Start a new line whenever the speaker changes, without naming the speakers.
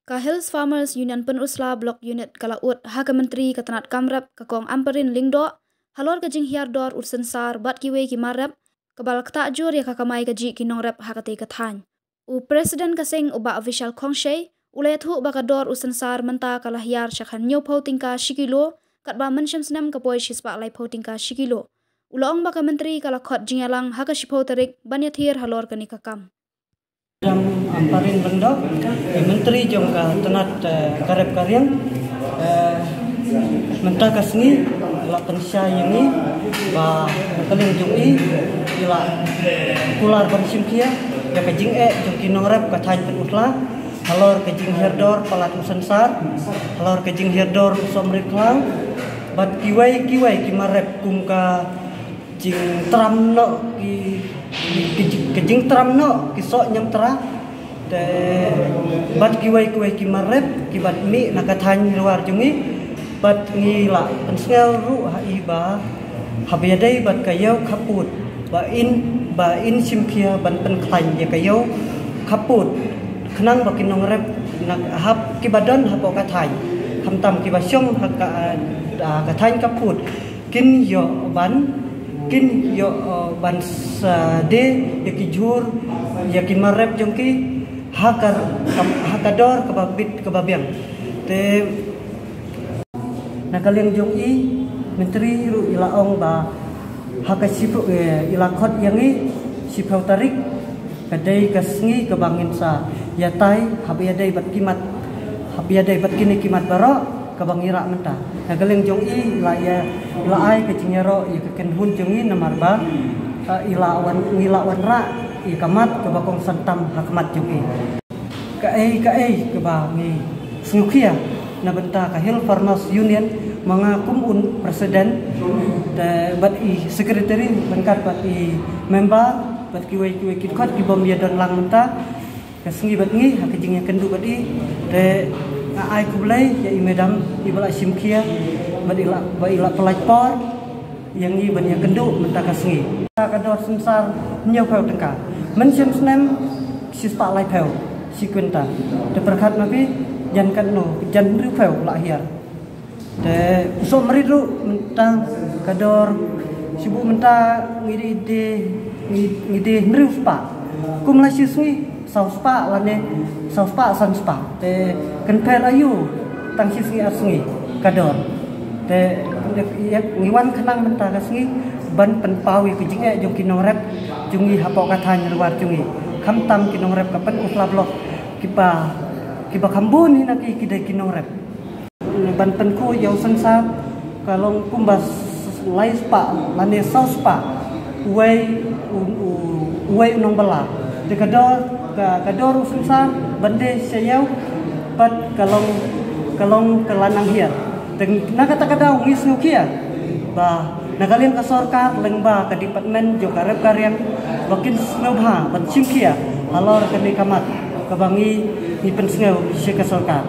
Ka Hills Farmers Union Penusla Blok Unit Kalaut Haka Menteri Katanat Kamrap Kakong Amperin Lingdo halor kajing hiardor ursensar bat kiwe ki marap kabal ketakjur ya kakamai kaji kinongrap hakate kathan. U Presiden kasing uba official kongshay ulayathu bakador ursensar menta kalahyar syakhan nyo pau tingka shikilo katba mention senam kapoi shispa lai pau tingka shikilo. Ulong baka menteri kalakot jingalang haka shipau tarik banyathir halor kani kakam.
Amparin Lengdo, Menteri Jongka Tenat Karep Karyang, Mentah Kasni, Lak Pensya Yengi, Ba Nakaling Jungi, Ila Kular Bansimkia, Ya Kajing Jongki Nongrep Kathain Penutla, Halor Kajing Herdor Palat Usensar, Halor Kajing Herdor Somriklang, Bat Kiwai Kimarep Kumka Jing Tramno Kejing Tramno Kisok Nyam Tra Bat kiwai kimarep kibat mi nakathan luar jungi bat ngila pensel ru haiba habiadai bat kayau kaput ba in simkia ban penklan ya kayau kaput kenang bakin nongrep nak hab kibadon hapo kathai hamtam kibasyong haka kathan kaput kin yo ban de yakijur yakimarep jongki hakador kebabiang te nakaliang jong menteri ru ilaong ba hakasipu ilakot yangi sipau tarik kadai kasngi kebangin sa yatai habiadai bat kini kimat baro kebangira menta nakaliang jong laai kecinyero yaken hun jongi namarba ilawan ra ikamat kebakong santam hakmat joki kae kebangi snukia na benta ka Hills Farmers Union mengakum presiden bat sekretari bengkat bat member bat kiwai kikot kibom ya don lang menta kasengi bat ngi hakijingnya kendu bat de ai kublai ya medam ibala simkia bat ila pelajpor yang ni banyak kenduk menta kasengi kador sensar nyau pau tengka mention senam sispa lai pau sekwenta de perkat nabi jankan no jan ru pau lahir de so meridu mentang kador sibuk menta ngide mriu spa kum la sisui sauspa lane sauspa sanspa de kenper ayu tang sisui asngi kador de ngiwan kenang menta kasngi ban penpawi kejing jong kinongrep jungi hapok kathan luar jungi kamtam kinongrep kapen usla blok kiba kambun hina kidai kinongrep ban penku yau sensa kalong kumbas lai spa lane saus spa uai unong bala de kador sensa bande sayau pat kalong kelanang hiat teng nakata-kata ngis nukia ba nakalian ka sorkar lengba ka department jo karep karyang bakin snobha ban simkia halor ka kamat kabangi ni pensngeu si ka sorkar